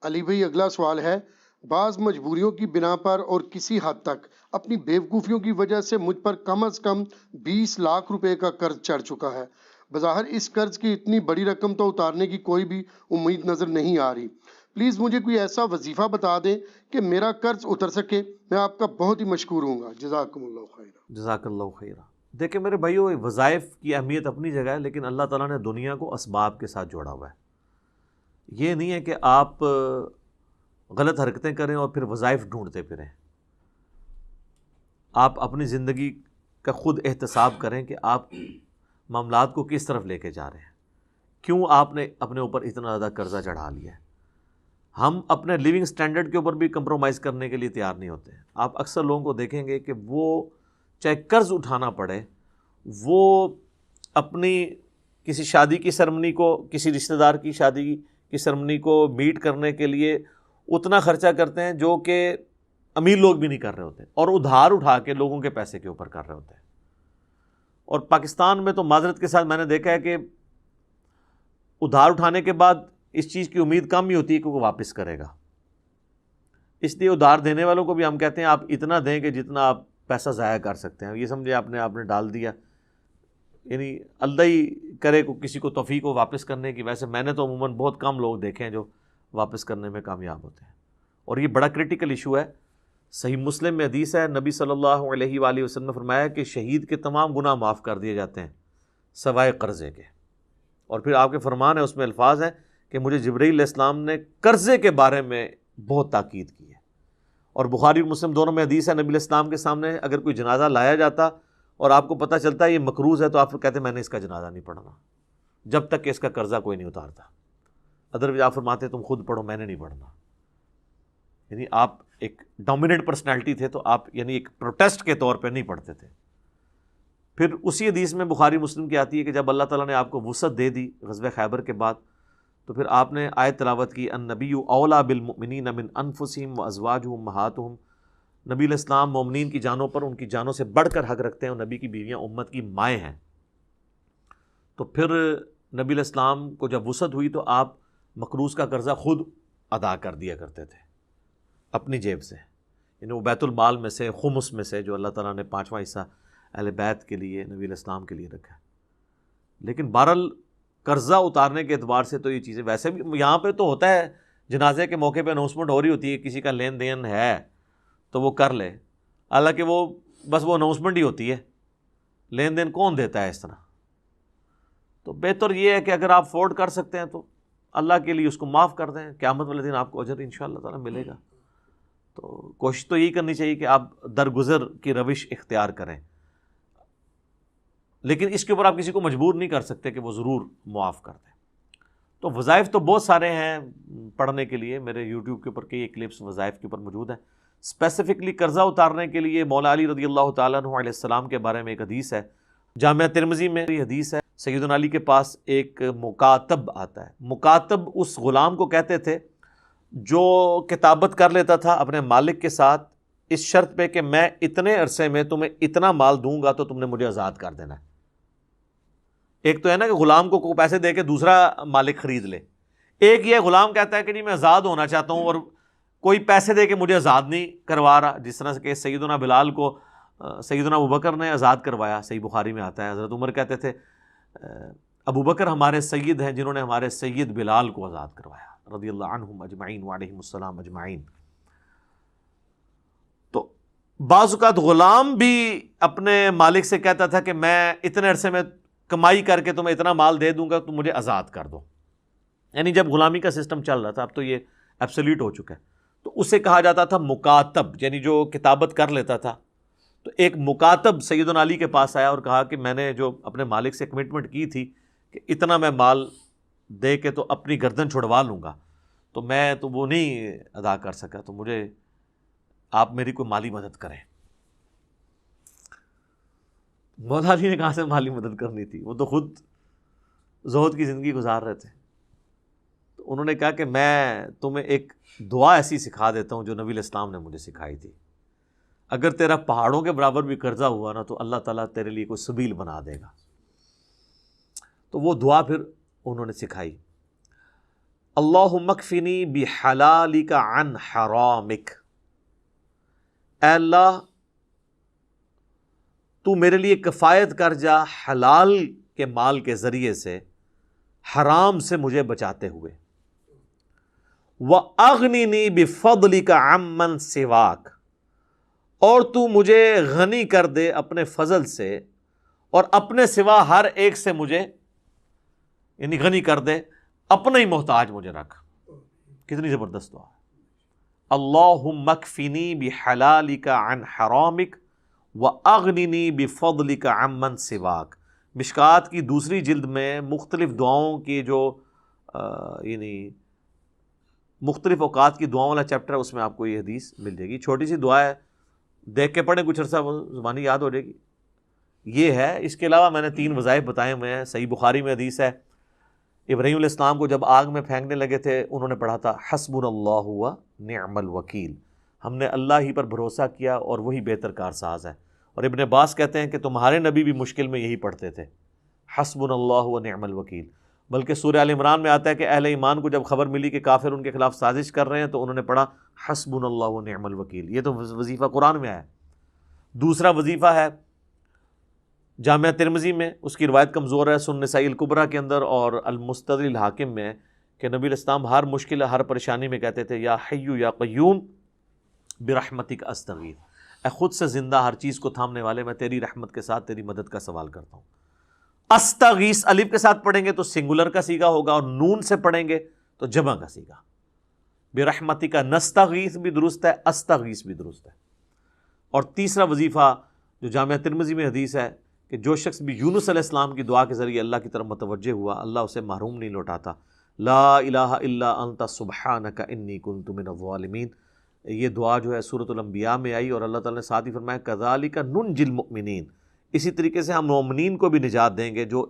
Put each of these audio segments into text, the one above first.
علی بھائی اگلا سوال ہے، بعض مجبوریوں کی بنا پر اور کسی حد تک اپنی بیوقوفیوں کی وجہ سے مجھ پر کم از کم 20 لاکھ روپے کا قرض چڑھ چکا ہے۔ بظاہر اس قرض کی اتنی بڑی رقم تو اتارنے کی کوئی بھی امید نظر نہیں آ رہی۔ پلیز مجھے کوئی ایسا وظیفہ بتا دیں کہ میرا قرض اتر سکے، میں آپ کا بہت ہی مشکور ہوں گا، جزاکم اللہ خیر۔ جزاک اللہ خیرہ۔ دیکھیں میرے بھائیو، وظائف کی اہمیت اپنی جگہ ہے، لیکن اللہ تعالیٰ نے دنیا کو اسباب کے ساتھ جوڑا ہوا ہے۔ یہ نہیں ہے کہ آپ غلط حرکتیں کریں اور پھر وظائف ڈھونڈتے پھریں۔ آپ اپنی زندگی کا خود احتساب کریں کہ آپ معاملات کو کس طرف لے کے جا رہے ہیں، کیوں آپ نے اپنے اوپر اتنا زیادہ قرضہ چڑھا لیا ہے۔ ہم اپنے لیونگ سٹینڈرڈ کے اوپر بھی کمپرومائز کرنے کے لیے تیار نہیں ہوتے۔ آپ اکثر لوگوں کو دیکھیں گے کہ وہ چاہے قرض اٹھانا پڑے، وہ اپنی کسی شادی کی سرمنی کو، کسی رشتہ دار کی شادی کی سرمنی کو میٹ کرنے کے لیے اتنا خرچہ کرتے ہیں جو کہ امیر لوگ بھی نہیں کر رہے ہوتے، اور ادھار اٹھا کے لوگوں کے پیسے کے اوپر کر رہے ہوتے ہیں۔ اور پاکستان میں تو معذرت کے ساتھ میں نے دیکھا ہے کہ ادھار اٹھانے کے بعد اس چیز کی امید کم ہی ہوتی ہے کہ وہ واپس کرے گا۔ اس لیے ادھار دینے والوں کو بھی ہم کہتے ہیں آپ اتنا دیں کہ جتنا آپ پیسہ ضائع کر سکتے ہیں۔ یہ سمجھے آپ نے ڈال دیا، یعنی اللہ ہی کرے کو کسی کو توفیق ہو واپس کرنے کی۔ ویسے میں نے تو عموماً بہت کم لوگ دیکھے ہیں جو واپس کرنے میں کامیاب ہوتے ہیں، اور یہ بڑا کرٹیکل ایشو ہے۔ صحیح مسلم میں حدیث ہے، نبی صلی اللہ علیہ وآلہ وسلم نے فرمایا کہ شہید کے تمام گناہ معاف کر دیے جاتے ہیں سوائے قرضے کے۔ اور پھر آپ کے فرمان ہے، اس میں الفاظ ہیں کہ مجھے جبرائیل علیہ السلام نے قرضے کے بارے میں بہت تاکید کی ہے۔ اور بخاری اور مسلم دونوں میں حدیث ہے، نبی علیہ السلام کے سامنے اگر کوئی جنازہ لایا جاتا اور آپ کو پتہ چلتا ہے یہ مقروض ہے، تو آپ کہتے ہیں میں نے اس کا جنازہ نہیں پڑھنا جب تک کہ اس کا قرضہ کوئی نہیں اتارتا۔ ادروائز آپ فرماتے تم خود پڑھو، میں نے نہیں پڑھنا۔ یعنی آپ ایک ڈومیننٹ پرسنالٹی تھے، تو آپ یعنی ایک پروٹیسٹ کے طور پہ نہیں پڑھتے تھے۔ پھر اسی حدیث میں بخاری مسلم کی آتی ہے کہ جب اللہ تعالیٰ نے آپ کو وسعت دے دی غزوہ خیبر کے بعد، تو پھر آپ نے آیت تلاوت کی، النبی اولیٰ بالمؤمنین من انفسہم وازواجہ امہاتہم۔ نبی علیہ السلام مومنین کی جانوں پر ان کی جانوں سے بڑھ کر حق رکھتے ہیں، اور نبی کی بیویاں امت کی مائیں ہیں۔ تو پھر نبی علیہ السلام کو جب وسعت ہوئی تو آپ مقروض کا قرضہ خود ادا کر دیا کرتے تھے اپنی جیب سے، یعنی وہ بیت المال میں سے، خمس میں سے، جو اللہ تعالیٰ نے 5واں حصہ اہل بیت کے لیے، نبی علیہ السلام کے لیے رکھا ہے۔ لیکن بہرحال قرضہ اتارنے کے اعتبار سے تو یہ چیزیں ویسے بھی یہاں پہ تو ہوتا ہے، جنازے کے موقع پہ اناؤنسمنٹ ہو رہی ہوتی ہے، کسی کا لین دین ہے تو وہ کر لے، حالانکہ وہ بس وہ اناؤنسمنٹ ہی ہوتی ہے، لین دین کون دیتا ہے اس طرح۔ تو بہتر یہ ہے کہ اگر آپ افورڈ کر سکتے ہیں تو اللہ کے لیے اس کو معاف کر دیں، قیامت والے دن آپ کو اجر انشاءاللہ تعالیٰ ملے گا۔ تو کوشش تو یہی کرنی چاہیے کہ آپ درگزر کی روش اختیار کریں، لیکن اس کے اوپر آپ کسی کو مجبور نہیں کر سکتے کہ وہ ضرور معاف کر دیں۔ تو وظائف تو بہت سارے ہیں پڑھنے کے لیے، میرے یوٹیوب کے اوپر کئی کلپس وظائف کے اوپر موجود ہیں۔ اسپیسیفکلی قرضہ اتارنے کے لیے مولا علی رضی اللہ تعالیٰ عنہ علیہ السلام کے بارے میں ایک حدیث ہے، جامعہ ترمذی میں یہ حدیث ہے۔ سیدنا علی کے پاس ایک مکاتب آتا ہے۔ مکاتب اس غلام کو کہتے تھے جو کتابت کر لیتا تھا اپنے مالک کے ساتھ اس شرط پہ کہ میں اتنے عرصے میں تمہیں اتنا مال دوں گا تو تم نے مجھے آزاد کر دینا ہے۔ ایک تو ہے نا کہ غلام کو پیسے دے کے دوسرا مالک خرید لے، ایک یہ غلام کہتا ہے کہ نہیں میں آزاد ہونا چاہتا ہوں اور کوئی پیسے دے کے مجھے آزاد نہیں کروا رہا، جس طرح سے کہ سیدنا بلال کو سیدنا ابوبکر نے آزاد کروایا، صحیح بخاری میں آتا ہے۔ حضرت عمر کہتے تھے ابوبکر ہمارے سید ہیں جنہوں نے ہمارے سید بلال کو آزاد کروایا، رضی اللہ عنہم اجمعین وعلیہم السلام اجمعین۔ تو بعض اوقات غلام بھی اپنے مالک سے کہتا تھا کہ میں اتنے عرصے میں کمائی کر کے تمہیں اتنا مال دے دوں گا، تم مجھے آزاد کر دو۔ یعنی جب غلامی کا سسٹم چل رہا تھا، اب تو یہ ایبسلیوٹ ہو چکا ہے، تو اسے کہا جاتا تھا مکاتب، یعنی جو کتابت کر لیتا تھا۔ تو ایک مکاتب سیدنا علی کے پاس آیا اور کہا کہ میں نے جو اپنے مالک سے کمٹمنٹ کی تھی کہ اتنا میں مال دے کے تو اپنی گردن چھڑوا لوں گا، تو میں تو وہ نہیں ادا کر سکا، تو مجھے آپ میری کوئی مالی مدد کریں۔ مولا علی نے کہاں سے مالی مدد کرنی تھی، وہ تو خود زہد کی زندگی گزار رہے تھے۔ تو انہوں نے کہا کہ میں تمہیں ایک دعا ایسی سکھا دیتا ہوں جو نبی علیہ السلام نے مجھے سکھائی تھی، اگر تیرا پہاڑوں کے برابر بھی قرضہ ہوا نا تو اللہ تعالیٰ تیرے لیے کوئی سبیل بنا دے گا۔ تو وہ دعا پھر انہوں نے سکھائی، اللہم اکفنی بحلالک عن حرامک، اے اللہ تو میرے لیے کفایت کر جا حلال کے مال کے ذریعے سے، حرام سے مجھے بچاتے ہوئے، وَأَغْنِنِي بِفَضْلِكَ عَمَّنْ سِوَاكَ، اور تو مجھے غنی کر دے اپنے فضل سے، اور اپنے سوا ہر ایک سے مجھے یعنی غنی کر دے، اپنا ہی محتاج مجھے رکھ۔ کتنی زبردست دعا ہے۔ اللہم اکفنی بحلالک عن حرامک وَأَغْنِنِي بِفَضْلِكَ عَمَّنْ سِوَاكَ۔ مشکات کی دوسری جلد میں مختلف دعاؤں کی جو یعنی مختلف اوقات کی دعاؤں والا چیپٹر ہے، اس میں آپ کو یہ حدیث مل جائے گی۔ چھوٹی سی دعا ہے، دیکھ کے پڑھیں، کچھ عرصہ زبانی یاد ہو جائے گی۔ یہ ہے، اس کے علاوہ میں نے 3 وظائف بتائے ہوئے ہیں۔ صحیح بخاری میں حدیث ہے، ابراہیم علیہ السلام کو جب آگ میں پھینکنے لگے تھے، انہوں نے پڑھا تھا حسبنا اللہ و نعم الوکیل، ہم نے اللہ ہی پر بھروسہ کیا اور وہی بہتر کارساز ہے۔ اور ابن عباس کہتے ہیں کہ تمہارے نبی بھی مشکل میں یہی پڑھتے تھے، حسبنا اللہ و نعم الوکیل۔ بلکہ سورہ آل عمران میں آتا ہے کہ اہل ایمان کو جب خبر ملی کہ کافر ان کے خلاف سازش کر رہے ہیں تو انہوں نے پڑھا حسبنا اللہ و نعم الوکیل۔ یہ تو وظیفہ قرآن میں آیا ہے۔ دوسرا وظیفہ ہے جامعہ ترمذی میں، اس کی روایت کمزور ہے، سنن نسائی الکبریٰ کے اندر اور المستدرک الحاکم میں، کہ نبی علیہ السلام ہر مشکل ہر پریشانی میں کہتے تھے یا حی یا قیوم برحمتک استغیث، اے خود سے زندہ ہر چیز کو تھامنے والے، میں تیری رحمت کے ساتھ تیری مدد کا سوال کرتا ہوں۔ استغیث الف کے ساتھ پڑھیں گے تو سنگولر کا صیغہ ہوگا، اور نون سے پڑھیں گے تو جمع کا صیغہ۔ برحمتک نستغیث بھی درست ہے، استغیث بھی درست ہے۔ اور تیسرا وظیفہ جو جامعہ ترمذی میں حدیث ہے کہ جو شخص بھی یونس علیہ السلام کی دعا کے ذریعے اللہ کی طرف متوجہ ہوا، اللہ اسے محروم نہیں لوٹاتا۔ لا الہ الا انت سبحانک انی کنت من الظالمین، یہ دعا جو ہے سورۃ الانبیاء میں آئی، اور اللہ تعالیٰ نے ساتھ ہی فرمایا کذالک ننجی المؤمنین، اسی طریقے سے ہم مومنین کو بھی نجات دیں گے جو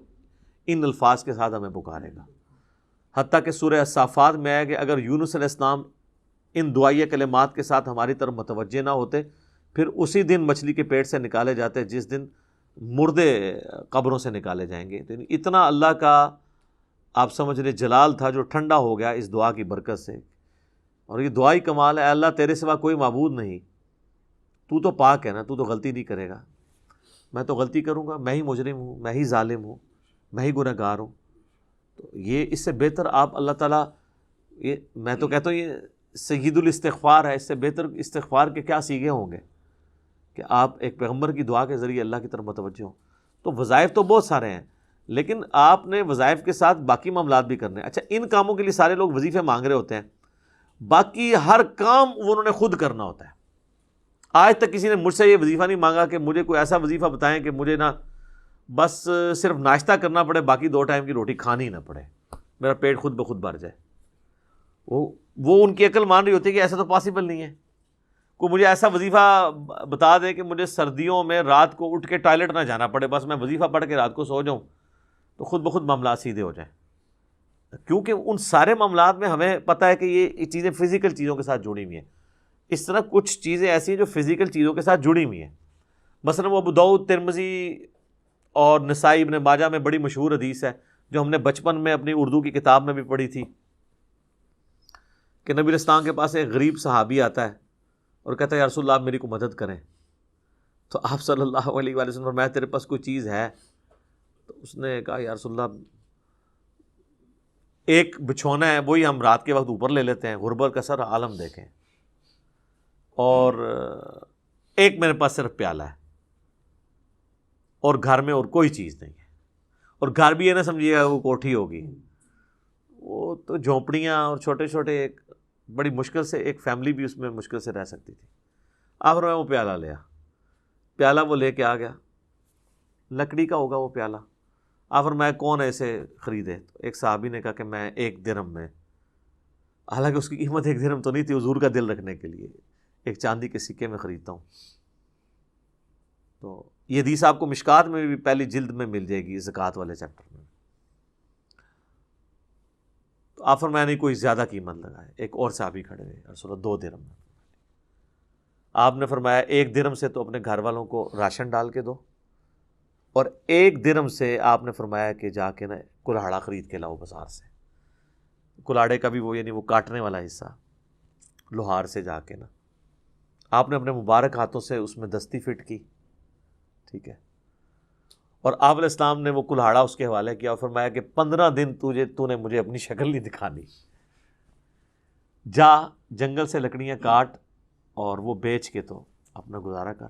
ان الفاظ کے ساتھ ہمیں پکارے گا۔ حتیٰ کہ سورہ الصافات میں آیا کہ اگر یونس علیہ السلام ان دعائیہ کلمات کے ساتھ ہماری طرف متوجہ نہ ہوتے، پھر اسی دن مچھلی کے پیٹ سے نکالے جاتے جس دن مردے قبروں سے نکالے جائیں گے۔ تو اتنا اللہ کا آپ سمجھ لیں جلال تھا جو ٹھنڈا ہو گیا اس دعا کی برکت سے۔ اور یہ دعائی کمال ہے، اے اللہ تیرے سوا کوئی معبود نہیں، تو تو پاک ہے نا، تو تو غلطی نہیں کرے گا، میں تو غلطی کروں گا، میں ہی مجرم ہوں، میں ہی ظالم ہوں، میں ہی گنہ گار ہوں۔ تو یہ اس سے بہتر آپ اللہ تعالیٰ، یہ میں تو کہتا ہوں یہ سید الاستغفار ہے، اس سے بہتر استغفار کے کیا سیغے ہوں گے کہ آپ ایک پیغمبر کی دعا کے ذریعے اللہ کی طرف متوجہ ہوں۔ تو وظائف تو بہت سارے ہیں، لیکن آپ نے وظائف کے ساتھ باقی معاملات بھی کرنے ہیں۔ اچھا، ان کاموں کے لیے سارے لوگ وظیفے مانگ رہے ہوتے ہیں، باقی ہر کام انہوں نے خود کرنا ہوتا ہے۔ آج تک کسی نے مجھ سے یہ وظیفہ نہیں مانگا کہ مجھے کوئی ایسا وظیفہ بتائیں کہ مجھے نا بس صرف ناشتہ کرنا پڑے، باقی 2 ٹائم کی روٹی کھانی نہ پڑے، میرا پیٹ خود بخود بھر جائے۔ وہ ان کی عقل مان رہی ہوتی ہے کہ ایسا تو پاسبل نہیں ہے۔ کوئی مجھے ایسا وظیفہ بتا دے کہ مجھے سردیوں میں رات کو اٹھ کے ٹوائلٹ نہ جانا پڑے، بس میں وظیفہ پڑھ کے رات کو سو جاؤں، تو خود بخود معاملات سیدھے ہو جائیں۔ کیونکہ ان سارے معاملات میں ہمیں پتہ ہے کہ یہ چیزیں فزیکل چیزوں کے ساتھ جڑی ہوئی ہیں۔ اس طرح کچھ چیزیں ایسی ہیں جو فزیکل چیزوں کے ساتھ جڑی ہوئی ہیں۔ مثلا وہ ابو داؤد، ترمذی اور نسائی، ابن ماجہ میں بڑی مشہور حدیث ہے جو ہم نے بچپن میں اپنی اردو کی کتاب میں بھی پڑھی تھی کہ نبی علیہ السلام کے پاس ایک غریب صحابی آتا ہے اور کہتا ہے یا رسول اللہ آپ میری کو مدد کریں۔ تو آپ صلی اللہ علیہ وآلہ وسلم فرمایا تیرے پاس کوئی چیز ہے؟ تو اس نے کہا یا رسول اللہ ایک بچھونا ہے، وہی ہم رات کے وقت اوپر لے لیتے ہیں، غربت کا سر عالم دیکھیں، اور ایک میرے پاس صرف پیالہ ہے، اور گھر میں اور کوئی چیز نہیں ہے، اور گھر بھی یہ نہ سمجھیے گا وہ کوٹھی ہوگی، وہ تو جھونپڑیاں اور چھوٹے چھوٹے، ایک بڑی مشکل سے ایک فیملی بھی اس میں مشکل سے رہ سکتی تھی۔ آخر میں وہ پیالہ لیا، پیالہ وہ لے کے آ گیا، لکڑی کا ہوگا وہ پیالہ۔ آخر میں کون ایسے خریدے؟ تو ایک صحابی نے کہا کہ میں 1 درہم میں، حالانکہ اس کی قیمت 1 درہم تو نہیں تھی، حضور کا دل رکھنے کے لیے ایک چاندی کے سکے میں خریدتا ہوں۔ تو یہ حدیث آپ کو مشکات میں بھی پہلی جلد میں مل جائے گی، زکوٰۃ والے چیپٹر میں۔ تو آپ فرمایا نہیں کوئی زیادہ قیمت لگائے، ایک اور صحابی کھڑے ہوئے، رسول اللہ 2 درہم میں۔ آپ نے فرمایا 1 درہم سے تو اپنے گھر والوں کو راشن ڈال کے دو، اور 1 درہم سے آپ نے فرمایا کہ جا کے نا کلہاڑا خرید کے لاؤ بازار سے۔ کلاڑے کا بھی وہ یعنی وہ کاٹنے والا حصہ لوہار سے جا کے نا آپ نے اپنے مبارک ہاتھوں سے اس میں دستی فٹ کی، ٹھیک ہے، اور آپ علیہ السلام نے وہ کلاڑا اس کے حوالے کیا اور فرمایا کہ 15 دن تو نے مجھے اپنی شکل نہیں دکھانی، جا جنگل سے لکڑیاں کاٹ اور وہ بیچ کے تو اپنا گزارا کر۔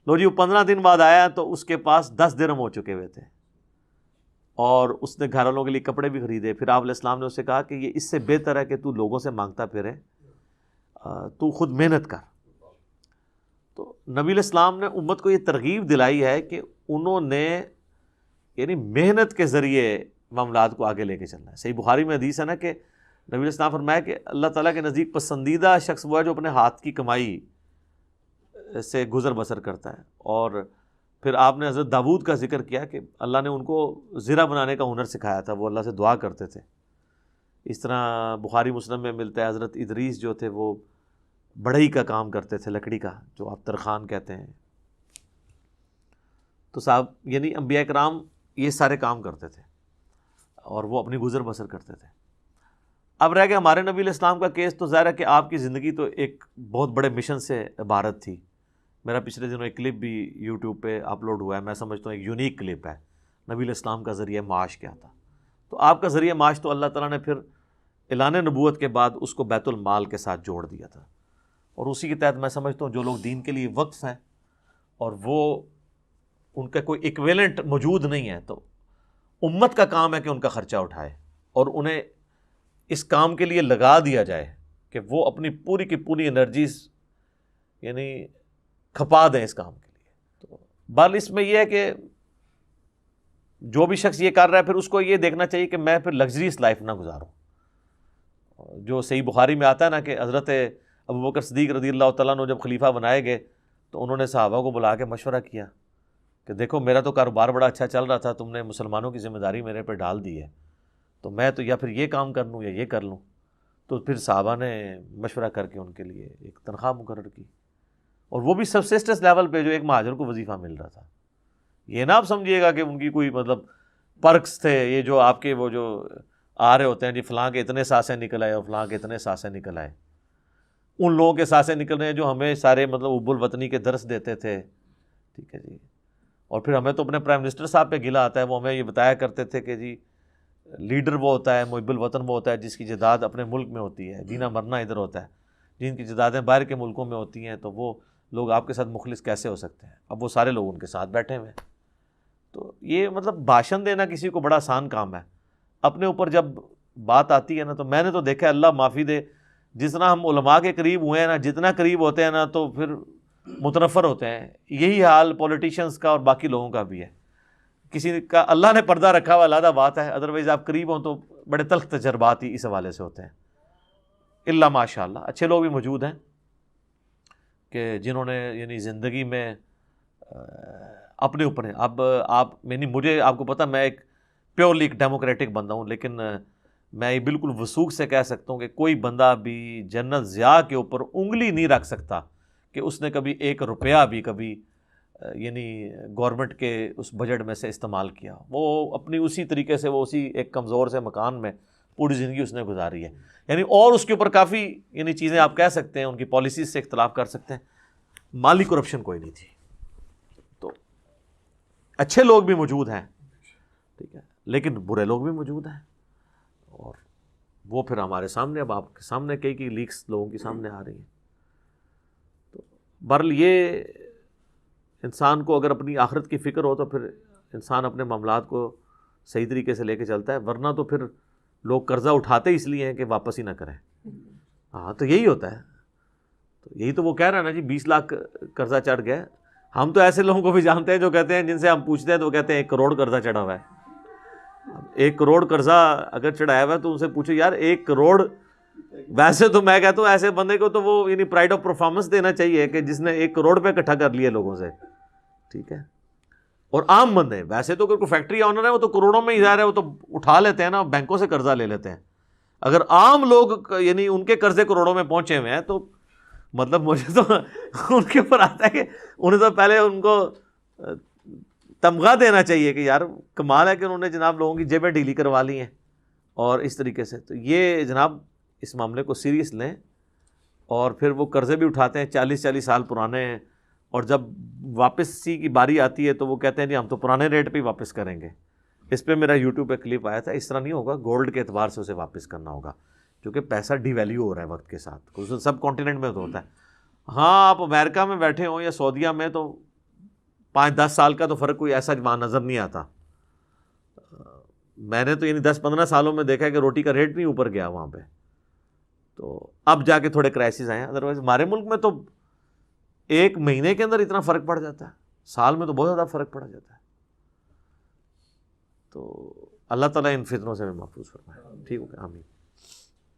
لو جی، وہ 15 دن بعد آیا تو اس کے پاس 10 درہم ہو چکے ہوئے تھے اور اس نے گھر والوں کے لیے کپڑے بھی خریدے۔ پھر آپ علیہ السلام نے اسے کہا کہ یہ اس سے بہتر ہے کہ تو لوگوں سے مانگتا پھرے، تو خود محنت کر۔ تو نبی علیہ السلام نے امت کو یہ ترغیب دلائی ہے کہ انہوں نے یعنی محنت کے ذریعے معاملات کو آگے لے کے چلنا ہے۔ صحیح بخاری میں حدیث ہے نا کہ نبی علیہ السلام فرمایا کہ اللہ تعالیٰ کے نزدیک پسندیدہ شخص وہ ہے جو اپنے ہاتھ کی کمائی سے گزر بسر کرتا ہے۔ اور پھر آپ نے حضرت داؤد کا ذکر کیا کہ اللہ نے ان کو زرہ بنانے کا ہنر سکھایا تھا، وہ اللہ سے دعا کرتے تھے۔ اس طرح بخاری مسلم میں ملتا ہے حضرت ادریس جو تھے وہ بڑھئی کا کام کرتے تھے، لکڑی کا، جو آپ ترخان کہتے ہیں۔ تو صاحب یعنی انبیاء کرام یہ سارے کام کرتے تھے اور وہ اپنی گزر بسر کرتے تھے۔ اب رہ گیا ہمارے نبی علیہ السلام کا کیس، تو ظاہر ہے کہ آپ کی زندگی تو ایک بہت بڑے مشن سے عبارت تھی۔ میرا پچھلے دنوں ایک کلپ بھی یوٹیوب پہ اپلوڈ ہوا ہے، میں سمجھتا ہوں ایک یونیک کلپ ہے، نبی علیہ السلام کا ذریعہ معاش کیا تھا۔ تو آپ کا ذریعہ معاش تو اللہ تعالیٰ نے پھر اعلان نبوت کے بعد اس کو بیت المال کے ساتھ جوڑ دیا تھا، اور اسی کے تحت میں سمجھتا ہوں جو لوگ دین کے لیے وقف ہیں اور وہ ان کا کوئی ایکویلنٹ موجود نہیں ہے، تو امت کا کام ہے کہ ان کا خرچہ اٹھائے اور انہیں اس کام کے لیے لگا دیا جائے کہ وہ اپنی پوری کی پوری انرجیز یعنی کھپا دیں اس کام کے لیے۔ تو بال اس میں یہ ہے کہ جو بھی شخص یہ کر رہا ہے پھر اس کو یہ دیکھنا چاہیے کہ میں پھر لگژریس لائف نہ گزاروں۔ جو صحیح بخاری میں آتا ہے نا کہ حضرت ابوبکر صدیق رضی اللہ تعالیٰ عنہ جب خلیفہ بنائے گئے تو انہوں نے صحابہ کو بلا کے مشورہ کیا کہ دیکھو میرا تو کاروبار بڑا اچھا چل رہا تھا، تم نے مسلمانوں کی ذمہ داری میرے پہ ڈال دی ہے، تو میں تو یا پھر یہ کام کر لوں یا یہ کر لوں۔ تو پھر صحابہ نے مشورہ کر کے ان کے لیے ایک تنخواہ مقرر کی، اور وہ بھی سبسسٹنس لیول پہ جو ایک مہاجر کو وظیفہ مل رہا تھا۔ یہ نہ آپ سمجھیے گا کہ ان کی کوئی مطلب پرکس تھے، یہ جو آپ کے وہ جو آ رہے ہوتے ہیں جی فلاں کے اتنے سانسیں نکل آئے اور فلاں کے اتنے سانسیں نکل آئے، ان لوگوں کے سانسیں نکل رہے ہیں جو ہمیں سارے مطلب اب الوطنی کے درس دیتے تھے، ٹھیک ہے جی۔ اور پھر ہمیں تو اپنے پرائم منسٹر صاحب پہ گلہ آتا ہے، وہ ہمیں یہ بتایا کرتے تھے کہ جی لیڈر وہ ہوتا ہے، محب الوطن وہ ہوتا ہے جس کی جداد اپنے ملک میں ہوتی ہے، جینا مرنا ادھر ہوتا ہے، جن کی جدادیں باہر کے ملکوں میں ہوتی ہیں تو وہ لوگ آپ کے ساتھ مخلص کیسے ہو سکتے ہیں؟ اب وہ سارے لوگ ان کے ساتھ بیٹھے ہوئے ہیں۔ تو یہ مطلب بھاشن دینا کسی کو بڑا آسان کام ہے، اپنے اوپر جب بات آتی ہے نا تو میں نے تو دیکھا، اللہ معافی دے، جتنا ہم علماء کے قریب ہوئے ہیں نا، جتنا قریب ہوتے ہیں نا تو پھر متنفر ہوتے ہیں۔ یہی حال پولیٹیشینز کا اور باقی لوگوں کا بھی ہے۔ کسی کا اللہ نے پردہ رکھا ہوا علیحدہ بات ہے، ادروائز آپ قریب ہوں تو بڑے تلخ تجربات ہی اس حوالے سے ہوتے ہیں۔ اللہ ماشاء اللہ اچھے لوگ بھی موجود ہیں کہ جنہوں نے یعنی زندگی میں اپنے اوپر ہیں۔ اب آپ یعنی مجھے آپ کو پتہ میں ایک پیورلی ایک ڈیموکریٹک بندہ ہوں، لیکن میں یہ بالکل وثوق سے کہہ سکتا ہوں کہ کوئی بندہ بھی جنرل ضیاء کے اوپر انگلی نہیں رکھ سکتا کہ اس نے کبھی 1 روپیہ بھی کبھی یعنی گورنمنٹ کے اس بجٹ میں سے استعمال کیا۔ وہ اپنی اسی طریقے سے وہ اسی ایک کمزور سے مکان میں پوری زندگی اس نے گزاری ہے، یعنی اور اس کے اوپر کافی یعنی چیزیں آپ کہہ سکتے ہیں، ان کی پالیسیز سے اختلاف کر سکتے ہیں، مالی کرپشن کوئی نہیں تھی۔ تو اچھے لوگ بھی موجود ہیں، ٹھیک ہے، لیکن برے لوگ بھی موجود ہیں، اور وہ پھر ہمارے سامنے اب آپ کے سامنے کئی لیکس لوگوں کے سامنے آ رہی ہیں۔ تو بہرحال یہ انسان کو اگر اپنی آخرت کی فکر ہو تو پھر انسان اپنے معاملات کو صحیح طریقے سے لے کے چلتا ہے، ورنہ تو پھر لوگ قرضہ اٹھاتے اس لیے ہیں کہ واپس ہی نہ کریں۔ ہاں تو یہی ہوتا ہے، تو یہی تو وہ کہہ رہا ہے نا جی 20 لاکھ قرضہ چڑھ گیا۔ ہم تو ایسے لوگوں کو بھی جانتے ہیں جو کہتے ہیں، جن سے ہم پوچھتے ہیں تو وہ کہتے ہیں 1 کروڑ قرضہ چڑھا ہوا ہے۔ 1 کروڑ قرضہ اگر چڑھایا ہوا ہے تو ان سے پوچھو یار 1 کروڑ، ویسے تو میں کہتا ہوں ایسے بندے کو تو وہ یعنی پرائڈ آف پرفارمنس دینا چاہیے کہ جس نے 1 کروڑ روپے اکٹھا کر لیے لوگوں سے، ٹھیک ہے۔ اور عام بندے ویسے تو کوئی فیکٹری آنر ہے وہ تو کروڑوں میں ہی ظاہر ہے، وہ تو اٹھا لیتے ہیں نا، بینکوں سے قرضہ لے لیتے ہیں۔ اگر عام لوگ یعنی ان کے قرضے کروڑوں میں پہنچے ہوئے ہیں تو مطلب مجھے تو ان کے اوپر آتا ہے کہ انہیں تو پہلے ان کو تمغہ دینا چاہیے کہ یار کمال ہے کہ انہوں نے جناب لوگوں کی جیبیں ڈھیلی کروا لی ہیں اور اس طریقے سے. تو یہ جناب اس معاملے کو سیریس لیں. اور پھر وہ قرضے بھی اٹھاتے ہیں 40 سال پرانے ہیں, اور جب واپسی کی باری آتی ہے تو وہ کہتے ہیں جی ہم تو پرانے ریٹ پہ ہی واپس کریں گے. اس پہ میرا یوٹیوب پہ کلپ آیا تھا. اس طرح نہیں ہوگا, گولڈ کے اعتبار سے اسے واپس کرنا ہوگا, کیونکہ پیسہ ڈی ویلیو ہو رہا ہے وقت کے ساتھ. سب کانٹیننٹ میں تو ہوتا ہے. ہاں آپ امریکہ میں بیٹھے ہوں یا سعودیہ میں تو 5-10 سال کا تو فرق کوئی ایسا وہاں نظر نہیں آتا. میں نے تو یعنی 10-15 سالوں میں دیکھا ہے کہ روٹی کا ریٹ نہیں اوپر گیا وہاں پہ. تو اب جا کے تھوڑے کرائسس آئے ہیں, ادروائز ہمارے ملک میں تو 1 مہینے کے اندر اتنا فرق پڑ جاتا ہے, سال میں تو بہت زیادہ فرق پڑ جاتا ہے. تو اللہ تعالیٰ ان فتنوں سے ہمیں محفوظ فرمائے. ٹھیک ہے, آمین.